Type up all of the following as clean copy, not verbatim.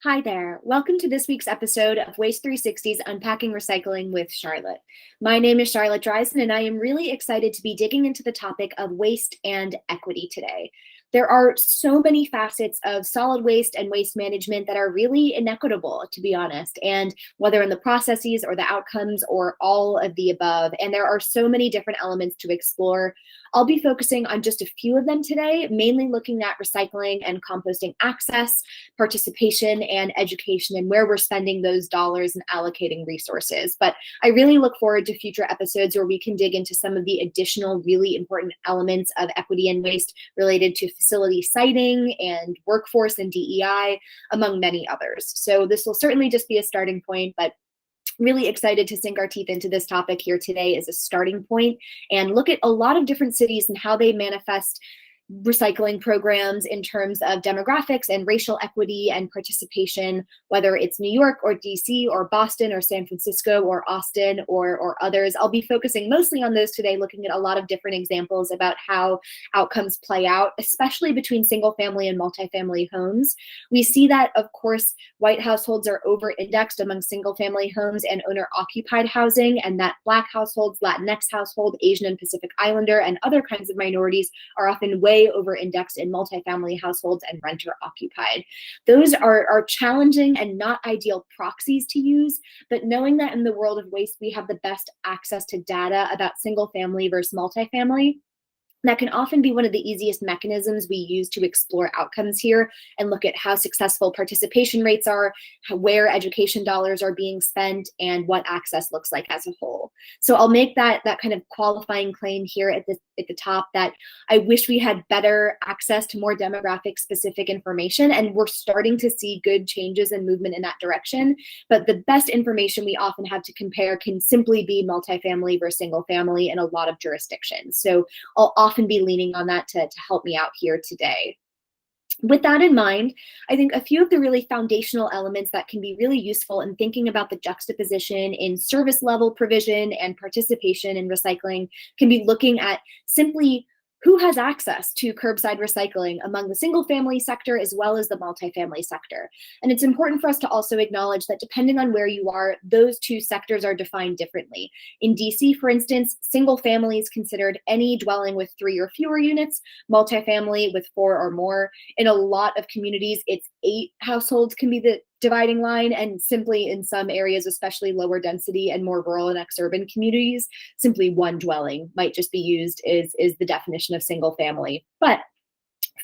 Hi there. Welcome to this week's episode of Waste 360's Unpacking Recycling with Charlotte. My name is Charlotte Dreisen, and I am really excited to be digging into the topic of waste and equity today. There are so many facets of solid waste and waste management that are really inequitable, to be honest, and whether in the processes or the outcomes or all of the above. And there are so many different elements to explore. I'll be focusing on just a few of them today, mainly looking at recycling and composting access, participation, and education, and where we're spending those dollars and allocating resources. But I really look forward to future episodes where we can dig into some of the additional really important elements of equity and waste related to facility siting and workforce and DEI, among many others. So this will certainly just be a starting point, but really excited to sink our teeth into this topic here today as a starting point and look at a lot of different cities and how they manifest recycling programs in terms of demographics and racial equity and participation, whether it's New York or DC or Boston or San Francisco or Austin or others. I'll be focusing mostly on those today, looking at a lot of different examples about how outcomes play out, especially between single family and multifamily homes. We see that, of course, white households are over-indexed among single family homes and owner-occupied housing, and that Black households, Latinx household, Asian and Pacific Islander, and other kinds of minorities are often way over-indexed in multifamily households and renter-occupied. Those are challenging and not ideal proxies to use, but knowing that in the world of waste, we have the best access to data about single family versus multifamily, that can often be one of the easiest mechanisms we use to explore outcomes here and look at how successful participation rates are, where education dollars are being spent, and what access looks like as a whole. So I'll make that kind of qualifying claim here at the top that I wish we had better access to more demographic specific information, and we're starting to see good changes and movement in that direction. But the best information we often have to compare can simply be multifamily versus single family in a lot of jurisdictions. So I'll often be leaning on that to help me out here today. With that in mind, I think a few of the really foundational elements that can be really useful in thinking about the juxtaposition in service level provision and participation in recycling can be looking at simply who has access to curbside recycling among the single family sector as well as the multifamily sector. And it's important for us to also acknowledge that depending on where you are, those two sectors are defined differently. In DC, for instance, single family is considered any dwelling with 3 or fewer units, multifamily with 4 or more. In a lot of communities, it's 8 households can be the dividing line, and simply in some areas, especially lower density and more rural and exurban communities, simply 1 dwelling might just be used is the definition of single family. But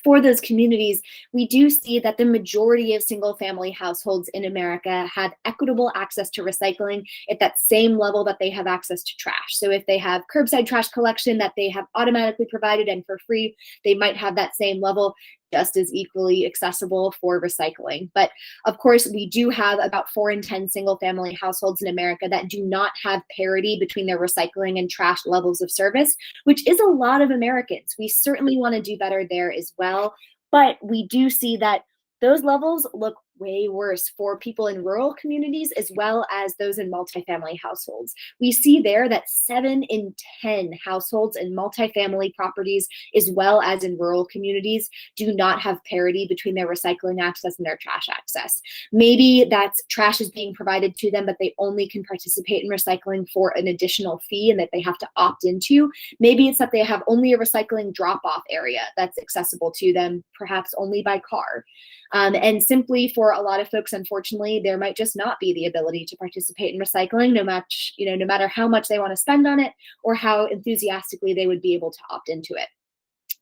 for those communities, we do see that the majority of single family households in America have equitable access to recycling at that same level that they have access to trash. So if they have curbside trash collection that they have automatically provided and for free, they might have that same level just as equally accessible for recycling. But of course, we do have about 4 in 10 single family households in America that do not have parity between their recycling and trash levels of service, which is a lot of Americans. We certainly want to do better there as well. But we do see that those levels look way worse for people in rural communities as well as those in multifamily households. We see there that 7 in 10 households in multifamily properties as well as in rural communities do not have parity between their recycling access and their trash access. Maybe that's trash is being provided to them, but they only can participate in recycling for an additional fee and that they have to opt into. Maybe it's that they have only a recycling drop-off area that's accessible to them, perhaps only by car. And simply for a lot of folks, unfortunately, there might just not be the ability to participate in recycling, no matter how much they want to spend on it or how enthusiastically they would be able to opt into it.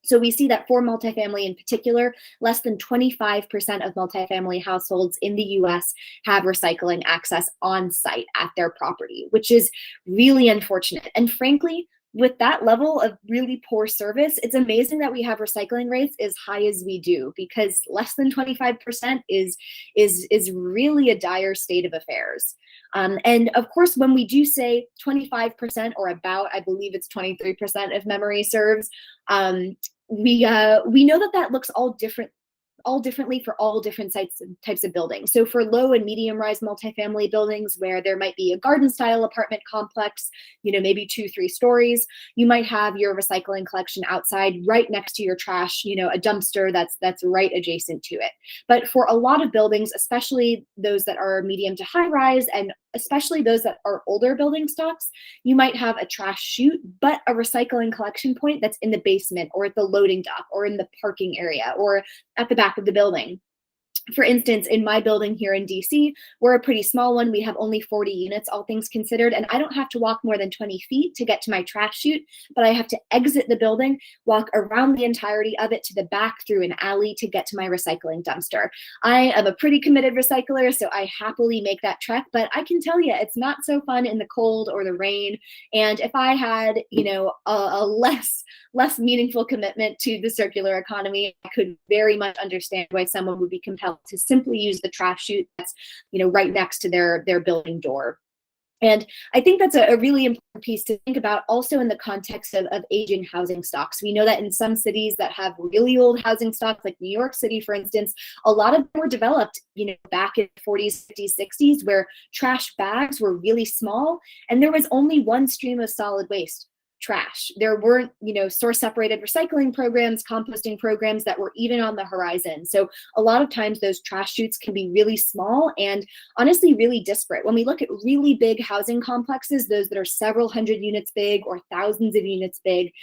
So we see that for multifamily in particular, less than 25% of multifamily households in the US have recycling access on site at their property, which is really unfortunate. And frankly, with that level of really poor service, it's amazing that we have recycling rates as high as we do, because less than 25% is really a dire state of affairs. And of course, when we do say 25% or about, I believe it's 23% if memory serves, we know that looks all different all differently for all different types of buildings. So for low and medium rise multifamily buildings where there might be a garden style apartment complex, maybe 2-3 stories, you might have your recycling collection outside right next to your trash, a dumpster that's right adjacent to it. But for a lot of buildings, especially those that are medium to high rise, and especially those that are older building stocks, you might have a trash chute, but a recycling collection point that's in the basement or at the loading dock or in the parking area or at the back of the building. For instance, in my building here in DC, we're a pretty small one. We have only 40 units, all things considered, and I don't have to walk more than 20 feet to get to my trash chute, but I have to exit the building, walk around the entirety of it to the back through an alley to get to my recycling dumpster. I am a pretty committed recycler, so I happily make that trek, but I can tell you it's not so fun in the cold or the rain. And if I had, a less meaningful commitment to the circular economy, I could very much understand why someone would be compelled to simply use the trash chute that's, right next to their building door. And I think that's a really important piece to think about also in the context of aging housing stocks. We know that in some cities that have really old housing stocks, like New York City, for instance, a lot of them were developed, back in the 40s, 50s, 60s, where trash bags were really small and there was only one stream of solid waste: trash. There weren't, source separated recycling programs, composting programs that were even on the horizon. So a lot of times those trash chutes can be really small and honestly really disparate. When we look at really big housing complexes, those that are several hundred units big or thousands of units big,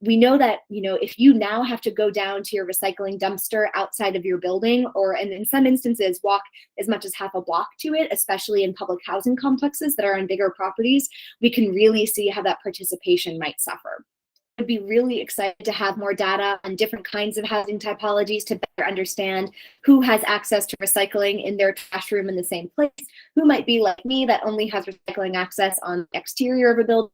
we know that, if you now have to go down to your recycling dumpster outside of your building, and in some instances walk as much as half a block to it, especially in public housing complexes that are on bigger properties, we can really see how that participation might suffer. I'd be really excited to have more data on different kinds of housing typologies to better understand who has access to recycling in their trash room in the same place, who might be like me that only has recycling access on the exterior of a building,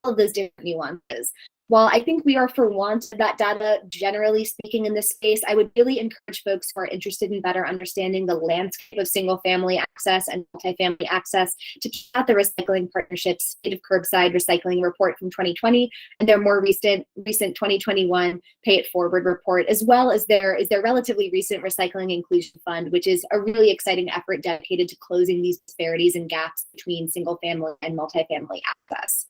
all of those different nuances. While I think we are for want of that data, generally speaking, in this space, I would really encourage folks who are interested in better understanding the landscape of single-family access and multifamily access to check out the Recycling Partnership's State of Curbside Recycling Report from 2020 and their more recent 2021 Pay It Forward report, as well as their relatively recent Recycling Inclusion Fund, which is a really exciting effort dedicated to closing these disparities and gaps between single-family and multifamily access.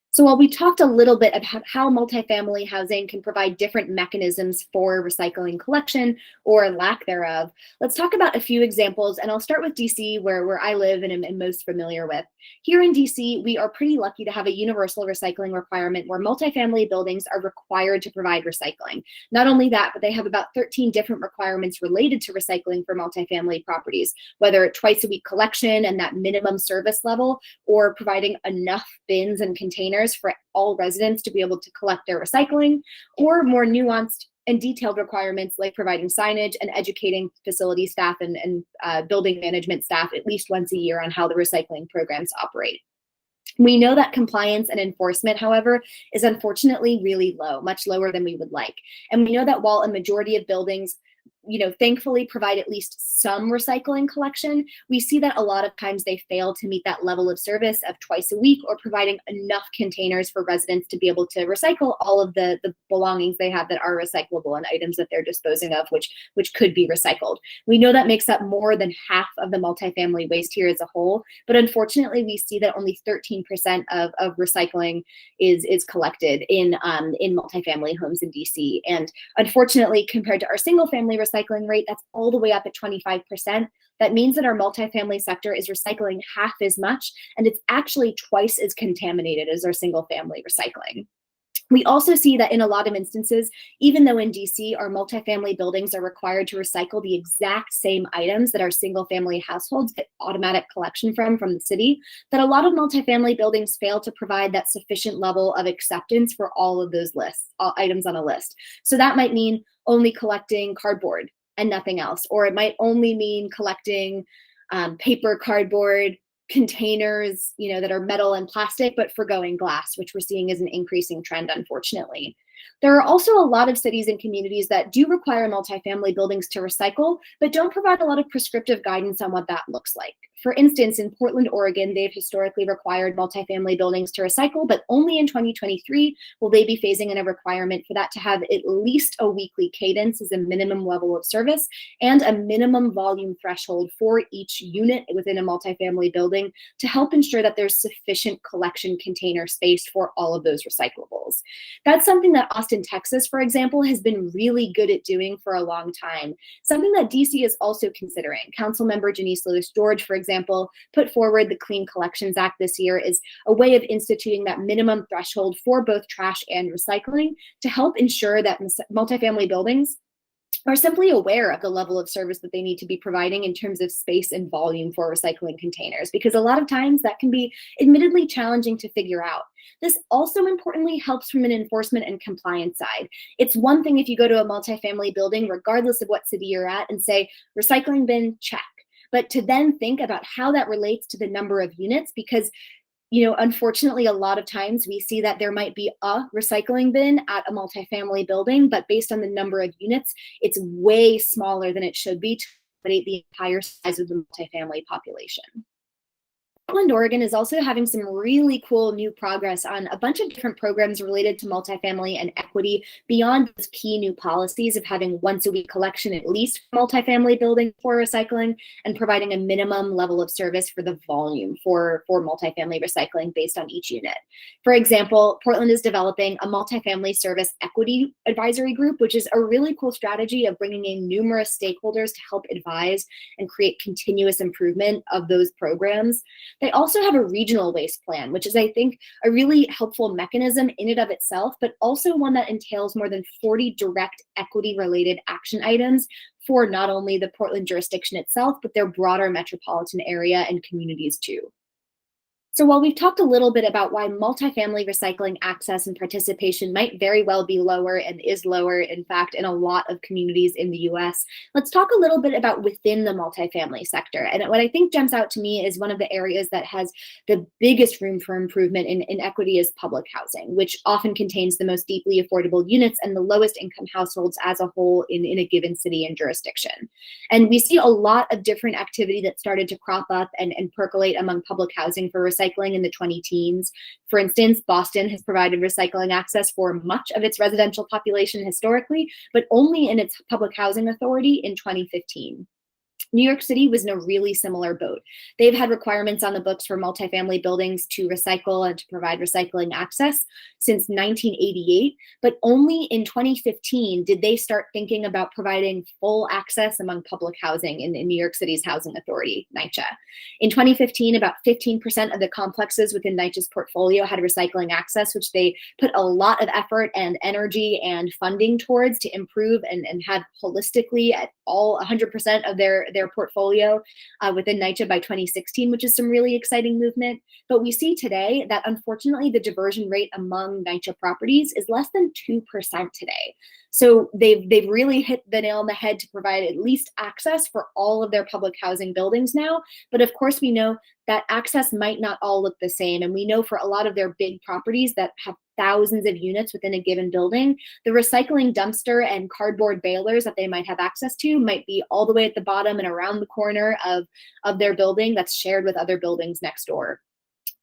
So while we talked a little bit about how multifamily housing can provide different mechanisms for recycling collection or lack thereof, let's talk about a few examples. And I'll start with DC, where I live and am most familiar with. Here in DC, we are pretty lucky to have a universal recycling requirement where multifamily buildings are required to provide recycling. Not only that, but they have about 13 different requirements related to recycling for multifamily properties, whether twice a week collection and that minimum service level, or providing enough bins and containers for all residents to be able to collect their recycling, or more nuanced and detailed requirements like providing signage and educating facility staff and building management staff at least once a year on how the recycling programs operate. We know that compliance and enforcement, however, is unfortunately really low, much lower than we would like. And we know that while a majority of buildings thankfully provide at least some recycling collection, we see that a lot of times they fail to meet that level of service of twice a week or providing enough containers for residents to be able to recycle all of the belongings they have that are recyclable and items that they're disposing of, which could be recycled. We know that makes up more than half of the multifamily waste here as a whole, but unfortunately we see that only 13% of recycling is collected in multifamily homes in DC. And unfortunately, compared to our single family recycling rate, that's all the way up at 25%. That means that our multifamily sector is recycling half as much, and it's actually twice as contaminated as our single family recycling. We also see that in a lot of instances, even though in DC, our multifamily buildings are required to recycle the exact same items that our single family households get automatic collection from the city, that a lot of multifamily buildings fail to provide that sufficient level of acceptance for all of those lists, all items on a list. So that might mean only collecting cardboard and nothing else, or it might only mean collecting paper, cardboard, containers, that are metal and plastic, but forgoing glass, which we're seeing is an increasing trend, unfortunately. There are also a lot of cities and communities that do require multifamily buildings to recycle, but don't provide a lot of prescriptive guidance on what that looks like. For instance, in Portland, Oregon, they've historically required multifamily buildings to recycle, but only in 2023 will they be phasing in a requirement for that to have at least a weekly cadence as a minimum level of service and a minimum volume threshold for each unit within a multifamily building to help ensure that there's sufficient collection container space for all of those recyclables. That's something that Austin, Texas, for example, has been really good at doing for a long time. Something that DC is also considering. Councilmember Janice Lewis George, for example, put forward the Clean Collections Act this year as a way of instituting that minimum threshold for both trash and recycling to help ensure that multifamily buildings are simply aware of the level of service that they need to be providing in terms of space and volume for recycling containers, because a lot of times that can be admittedly challenging to figure out. This also importantly helps from an enforcement and compliance side. It's one thing if you go to a multifamily building, regardless of what city you're at, and say, recycling bin, check. But to then think about how that relates to the number of units, because unfortunately, a lot of times we see that there might be a recycling bin at a multifamily building, but based on the number of units, it's way smaller than it should be to accommodate the entire size of the multifamily population. Portland, Oregon is also having some really cool new progress on a bunch of different programs related to multifamily and equity beyond those key new policies of having once a week collection at least for multifamily buildings for recycling and providing a minimum level of service for the volume for multifamily recycling based on each unit. For example, Portland is developing a multifamily service equity advisory group, which is a really cool strategy of bringing in numerous stakeholders to help advise and create continuous improvement of those programs. They also have a regional waste plan, which is, I think, a really helpful mechanism in and of itself, but also one that entails more than 40 direct equity-related action items for not only the Portland jurisdiction itself, but their broader metropolitan area and communities too. So while we've talked a little bit about why multifamily recycling access and participation might very well be lower and is lower, in fact, in a lot of communities in the US, let's talk a little bit about within the multifamily sector. And what I think jumps out to me is one of the areas that has the biggest room for improvement in equity is public housing, which often contains the most deeply affordable units and the lowest income households as a whole in a given city and jurisdiction. And we see a lot of different activity that started to crop up and percolate among public housing for recycling in the 20-teens. For instance, Boston has provided recycling access for much of its residential population historically, but only in its public housing authority in 2015. New York City was in a really similar boat. They've had requirements on the books for multifamily buildings to recycle and to provide recycling access since 1988, but only in 2015 did they start thinking about providing full access among public housing in New York City's housing authority, NYCHA. In 2015, about 15% of the complexes within NYCHA's portfolio had recycling access, which they put a lot of effort and energy and funding towards to improve and have holistically at all 100% of their portfolio within NYCHA by 2016, which is some really exciting movement. But we see today that unfortunately the diversion rate among NYCHA properties is less than 2% today. So they've really hit the nail on the head to provide at least access for all of their public housing buildings now. But of course, we know that access might not all look the same. And we know for a lot of their big properties that have thousands of units within a given building, the recycling dumpster and cardboard balers that they might have access to might be all the way at the bottom and around the corner of their building that's shared with other buildings next door.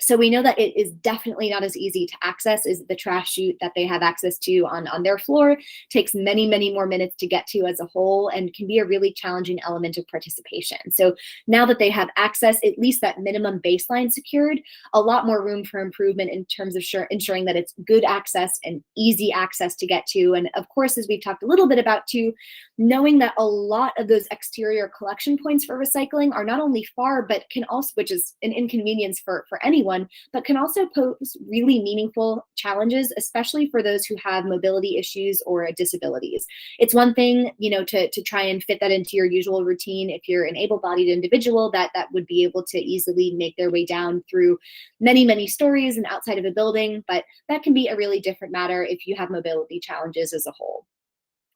So we know that it is definitely not as easy to access as the trash chute that they have access to on their floor. Takes many, many more minutes to get to as a whole and can be a really challenging element of participation. So now that they have access, at least that minimum baseline secured, a lot more room for improvement in terms of ensuring that it's good access and easy access to get to. And of course, as we've talked a little bit about too, knowing that a lot of those exterior collection points for recycling are not only far, but can also, which is an inconvenience for anyone, but can also pose really meaningful challenges, especially for those who have mobility issues or disabilities. It's one thing, to try and fit that into your usual routine. If you're an able-bodied individual that would be able to easily make their way down through many, many stories and outside of a building, but that can be a really different matter if you have mobility challenges as a whole.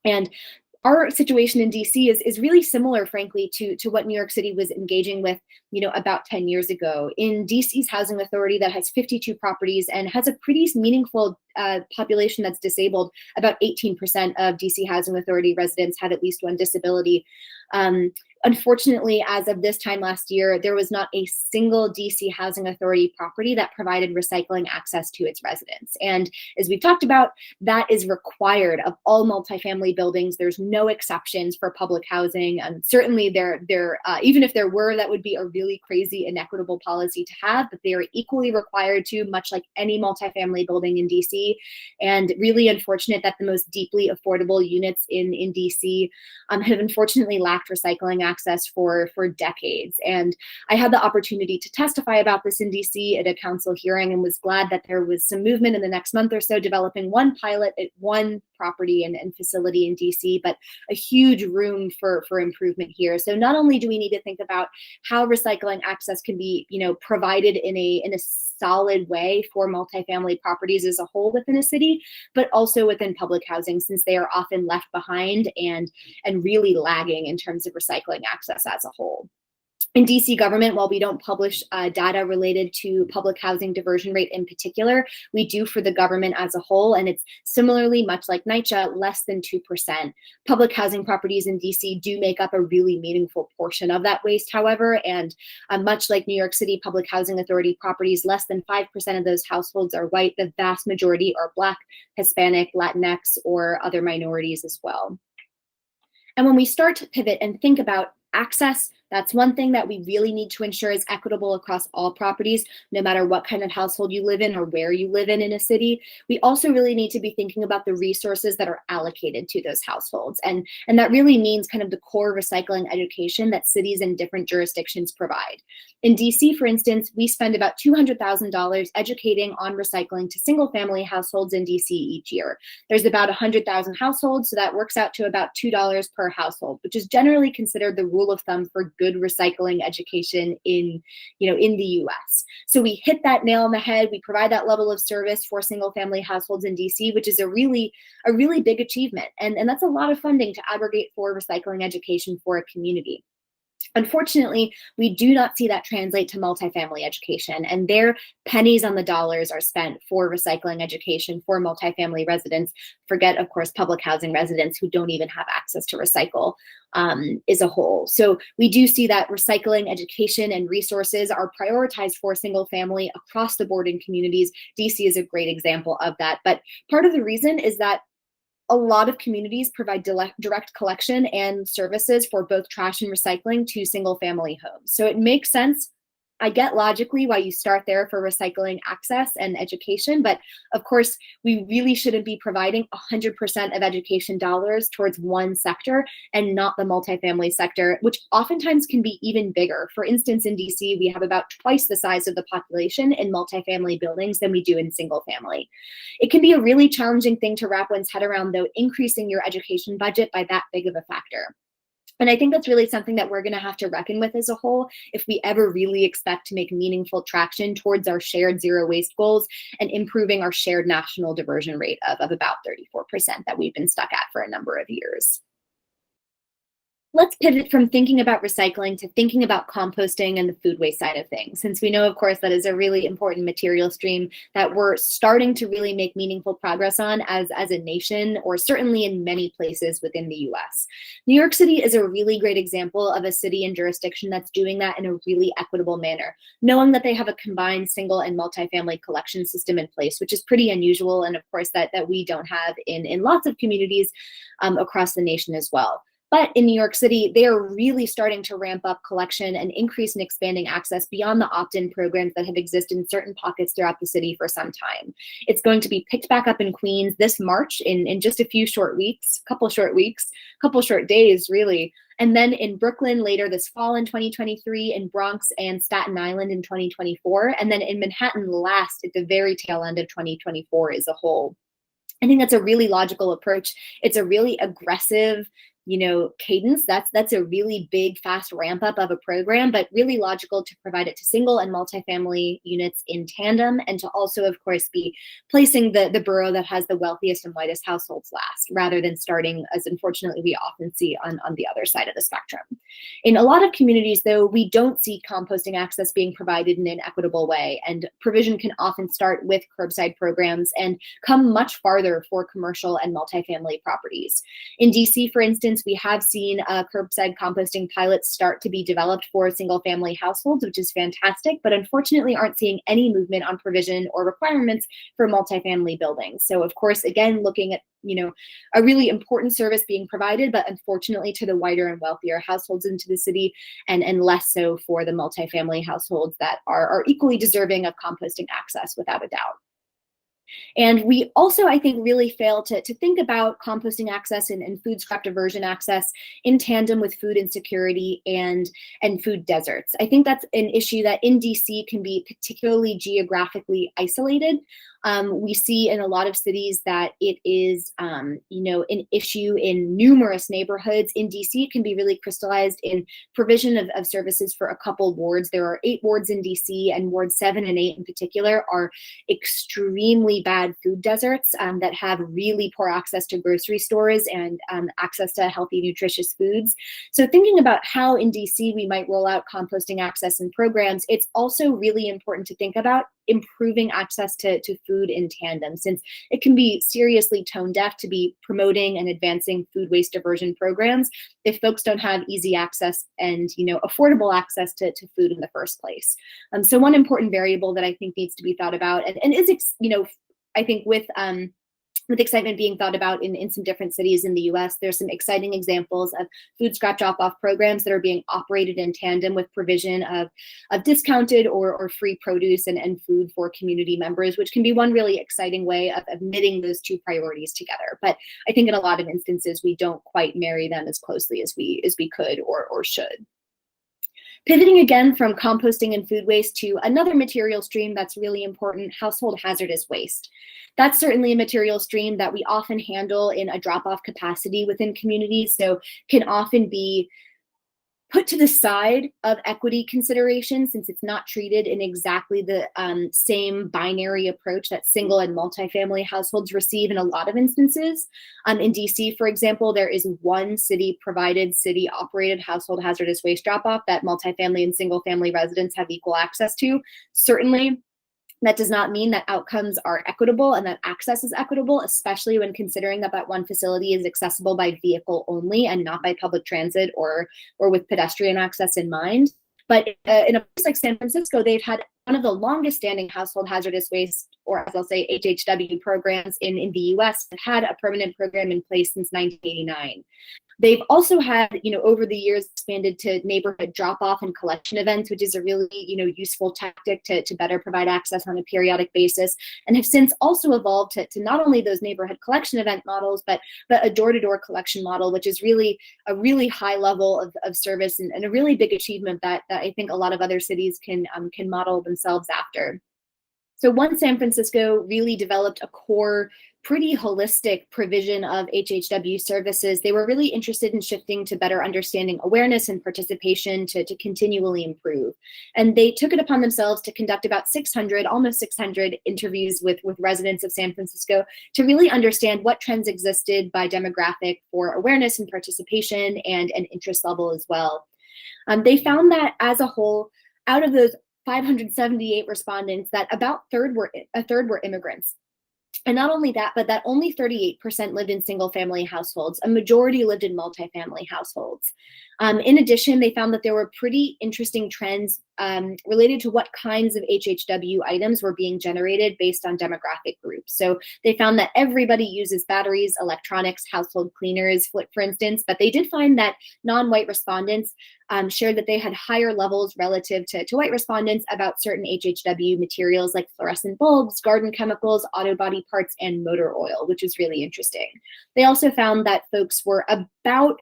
And our situation in DC is really similar, frankly, to what New York City was engaging with, about 10 years ago. In DC's housing authority that has 52 properties and has a pretty meaningful population that's disabled, about 18% of DC housing authority residents have at least one disability. Unfortunately, as of this time last year, there was not a single DC housing authority property that provided recycling access to its residents. And as we've talked about, that is required of all multifamily buildings. There's no exceptions for public housing. And certainly even if there were, that would be a really crazy inequitable policy to have, but they are equally required to, much like any multifamily building in DC. And really unfortunate that the most deeply affordable units in DC have unfortunately lacked recycling access for decades. And I had the opportunity to testify about this in DC at a council hearing and was glad that there was some movement in the next month or so developing one pilot at one property and facility in DC, but a huge room for improvement here. So not only do we need to think about how recycling access can be, provided in a solid way for multifamily properties as a whole within a city, but also within public housing, since they are often left behind and really lagging in terms of recycling access as a whole. In DC government, while we don't publish data related to public housing diversion rate in particular, we do for the government as a whole, and it's similarly, much like NYCHA, less than 2%. Public housing properties in DC do make up a really meaningful portion of that waste, however, and much like New York City Public Housing Authority properties, less than 5% of those households are white. The vast majority are Black, Hispanic, Latinx, or other minorities as well. And when we start to pivot and think about access, that's one thing that we really need to ensure is equitable across all properties, no matter what kind of household you live in or where you live in a city. We also really need to be thinking about the resources that are allocated to those households. And that really means kind of the core recycling education that cities and different jurisdictions provide. In DC, for instance, we spend about $200,000 educating on recycling to single family households in DC each year. There's about 100,000 households, so that works out to about $2 per household, which is generally considered the rule of thumb for good recycling education in the US. So we hit that nail on the head. We provide that level of service for single family households in DC, which is a really big achievement. And that's a lot of funding to aggregate for recycling education for a community. Unfortunately, we do not see that translate to multifamily education, and their pennies on the dollars are spent for recycling education for multifamily residents. Forget, of course, public housing residents who don't even have access to recycle as a whole. So we do see that recycling education and resources are prioritized for single family across the board in communities. DC is a great example of that. But part of the reason is that a lot of communities provide direct collection and services for both trash and recycling to single family homes. So it makes sense. I get logically why you start there for recycling access and education, but of course, we really shouldn't be providing 100% of education dollars towards one sector and not the multifamily sector, which oftentimes can be even bigger. For instance, in DC, we have about twice the size of the population in multifamily buildings than we do in single family. It can be a really challenging thing to wrap one's head around, though, increasing your education budget by that big of a factor. And I think that's really something that we're going to have to reckon with as a whole if we ever really expect to make meaningful traction towards our shared zero waste goals and improving our shared national diversion rate of about 34% that we've been stuck at for a number of years. Let's pivot from thinking about recycling to thinking about composting and the food waste side of things, since we know, of course, that is a really important material stream that we're starting to really make meaningful progress on as a nation, or certainly in many places within the US. New York City is a really great example of a city and jurisdiction that's doing that in a really equitable manner, knowing that they have a combined single and multifamily collection system in place, which is pretty unusual, and of course that we don't have in lots of communities across the nation as well. But in New York City, they are really starting to ramp up collection and increase and expanding access beyond the opt-in programs that have existed in certain pockets throughout the city for some time. It's going to be picked back up in Queens this March in just a few short days, really. And then in Brooklyn later this fall in 2023, in Bronx and Staten Island in 2024, and then in Manhattan last at the very tail end of 2024 as a whole. I think that's a really logical approach. It's a really aggressive, cadence. That's a really big, fast ramp up of a program, but really logical to provide it to single and multifamily units in tandem, and to also, of course, be placing the borough that has the wealthiest and whitest households last, rather than starting, as unfortunately we often see on the other side of the spectrum. In a lot of communities, though, we don't see composting access being provided in an equitable way, and provision can often start with curbside programs and come much farther for commercial and multifamily properties. In DC, for instance, we have seen curbside composting pilots start to be developed for single-family households, which is fantastic, but unfortunately aren't seeing any movement on provision or requirements for multifamily buildings. So, of course, again, looking at a really important service being provided, but unfortunately to the whiter and wealthier households into the city, and less so for the multifamily households that are equally deserving of composting access, without a doubt. And we also, I think, really fail to think about composting access and food scrap diversion access in tandem with food insecurity and food deserts. I think that's an issue that in DC can be particularly geographically isolated. We see in a lot of cities that it is, an issue in numerous neighborhoods. In DC, it can be really crystallized in provision of services for a couple wards. There are 8 wards in DC, and wards 7 and 8 in particular are extremely bad food deserts that have really poor access to grocery stores and access to healthy, nutritious foods. So thinking about how in DC we might roll out composting access and programs, it's also really important to think about improving access to food in tandem, since it can be seriously tone deaf to be promoting and advancing food waste diversion programs if folks don't have easy access and affordable access to food in the first place. So one important variable that I think needs to be thought about, and is I think with excitement being thought about in some different cities in the US, there's some exciting examples of food scrap drop-off programs that are being operated in tandem with provision of discounted or free produce and food for community members, which can be one really exciting way of knitting those two priorities together. But I think in a lot of instances, we don't quite marry them as closely as we could or should. Pivoting again from composting and food waste to another material stream that's really important, household hazardous waste. That's certainly a material stream that we often handle in a drop-off capacity within communities, so can often be put to the side of equity considerations, since it's not treated in exactly the same binary approach that single and multifamily households receive in a lot of instances. In DC, for example, there is one city-provided, city-operated household hazardous waste drop-off that multifamily and single-family residents have equal access to. Certainly, that does not mean that outcomes are equitable and that access is equitable, especially when considering that one facility is accessible by vehicle only and not by public transit or with pedestrian access in mind. But in a place like San Francisco, they've had one of the longest standing household hazardous waste, or as I'll say, HHW programs in the US, that had a permanent program in place since 1989. They've also had, over the years, expanded to neighborhood drop-off and collection events, which is a really, useful tactic to better provide access on a periodic basis, and have since also evolved to not only those neighborhood collection event models, but a door-to-door collection model, which is really a really high level of service and a really big achievement that I think a lot of other cities can model themselves after. So once San Francisco really developed a core, pretty holistic provision of HHW services, they were really interested in shifting to better understanding awareness and participation to continually improve. And they took it upon themselves to conduct about almost 600 interviews with residents of San Francisco to really understand what trends existed by demographic for awareness and participation and interest level as well. They found that as a whole, out of those 578 respondents, that about a third were immigrants. And not only that, but that only 38% lived in single-family households. A majority lived in multifamily households. In addition, they found that there were pretty interesting trends related to what kinds of HHW items were being generated based on demographic groups. So they found that everybody uses batteries, electronics, household cleaners, for instance, but they did find that non-white respondents shared that they had higher levels relative to white respondents about certain HHW materials like fluorescent bulbs, garden chemicals, auto body parts, and motor oil, which is really interesting. They also found that folks were about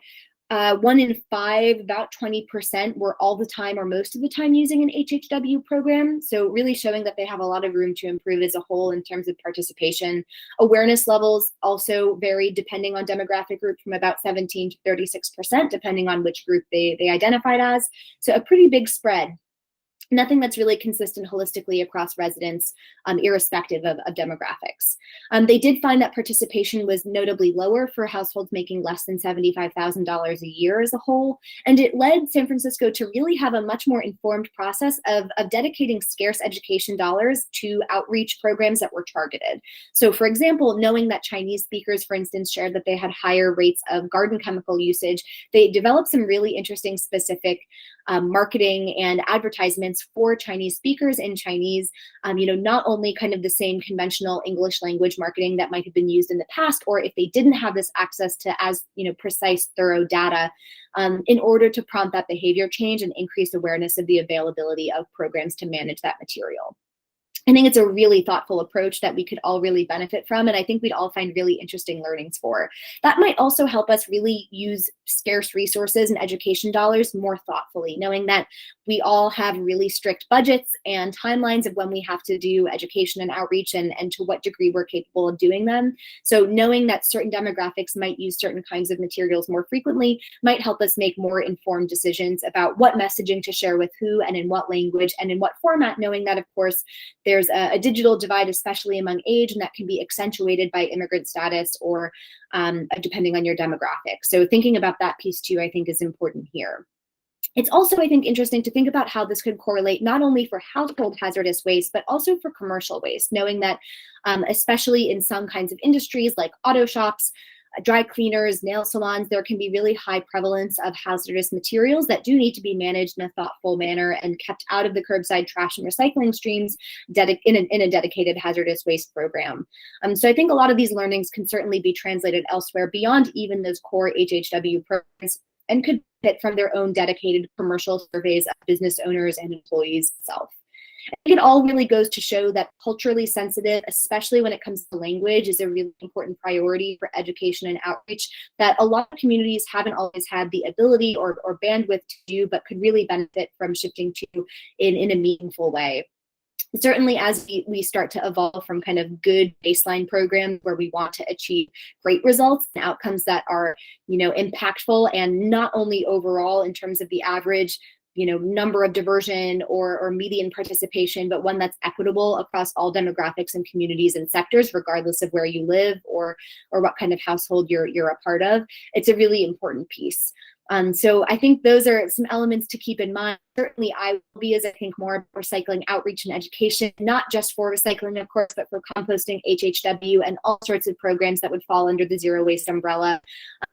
One in five, about 20%, were all the time or most of the time using an HHW program. So really showing that they have a lot of room to improve as a whole in terms of participation. Awareness levels also vary depending on demographic group, from about 17 to 36%, depending on which group they identified as. So a pretty big spread. Nothing that's really consistent holistically across residents, irrespective of demographics. They did find that participation was notably lower for households making less than $75,000 a year as a whole, and it led San Francisco to really have a much more informed process of dedicating scarce education dollars to outreach programs that were targeted. So for example, knowing that Chinese speakers, for instance, shared that they had higher rates of garden chemical usage, they developed some really interesting specific marketing and advertisements for Chinese speakers in Chinese, not only kind of the same conventional English language marketing that might have been used in the past, or if they didn't have this access to as precise, thorough data, in order to prompt that behavior change and increase awareness of the availability of programs to manage that material. I think it's a really thoughtful approach that we could all really benefit from, and I think we'd all find really interesting learnings for. That might also help us really use scarce resources and education dollars more thoughtfully, knowing that we all have really strict budgets and timelines of when we have to do education and outreach, and to what degree we're capable of doing them. So knowing that certain demographics might use certain kinds of materials more frequently might help us make more informed decisions about what messaging to share with who and in what language and in what format, knowing that, of course, there's a digital divide, especially among age, and that can be accentuated by immigrant status or depending on your demographic. So thinking about that piece too, I think, is important here. It's also, I think, interesting to think about how this could correlate not only for household hazardous waste, but also for commercial waste, knowing that especially in some kinds of industries like auto shops, dry cleaners, nail salons, there can be really high prevalence of hazardous materials that do need to be managed in a thoughtful manner and kept out of the curbside trash and recycling streams in a dedicated hazardous waste program. So I think a lot of these learnings can certainly be translated elsewhere beyond even those core HHW programs, and could fit from their own dedicated commercial surveys of business owners and employees itself. I think it all really goes to show that culturally sensitive, especially when it comes to language, is a really important priority for education and outreach that a lot of communities haven't always had the ability or bandwidth to do, but could really benefit from shifting to in a meaningful way. Certainly, as we start to evolve from kind of good baseline programs where we want to achieve great results and outcomes that are, impactful, and not only overall in terms of the average number of diversion or median participation, but one that's equitable across all demographics and communities and sectors, regardless of where you live or what kind of household you're a part of. It's a really important piece. So I think those are some elements to keep in mind. Certainly I will be, as I think more about recycling outreach and education, not just for recycling, of course, but for composting, HHW, and all sorts of programs that would fall under the zero waste umbrella.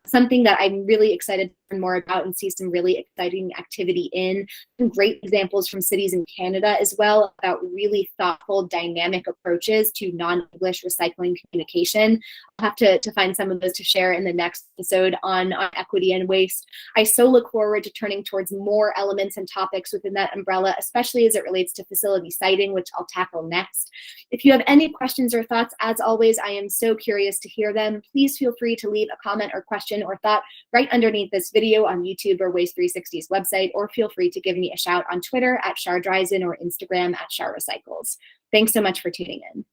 Something that I'm really excited to learn more about and see some really exciting activity in. Some great examples from cities in Canada as well about really thoughtful, dynamic approaches to non-English recycling communication. I'll have to find some of those to share in the next episode on equity and waste. I so look forward to turning towards more elements and topics within that umbrella, especially as it relates to facility siting, which I'll tackle next. If you have any questions or thoughts, as always, I am so curious to hear them. Please feel free to leave a comment or question or thought right underneath this video on YouTube or Waste360's website, or feel free to give me a shout on Twitter @SharDryzen or Instagram @SharRecycles. Thanks so much for tuning in.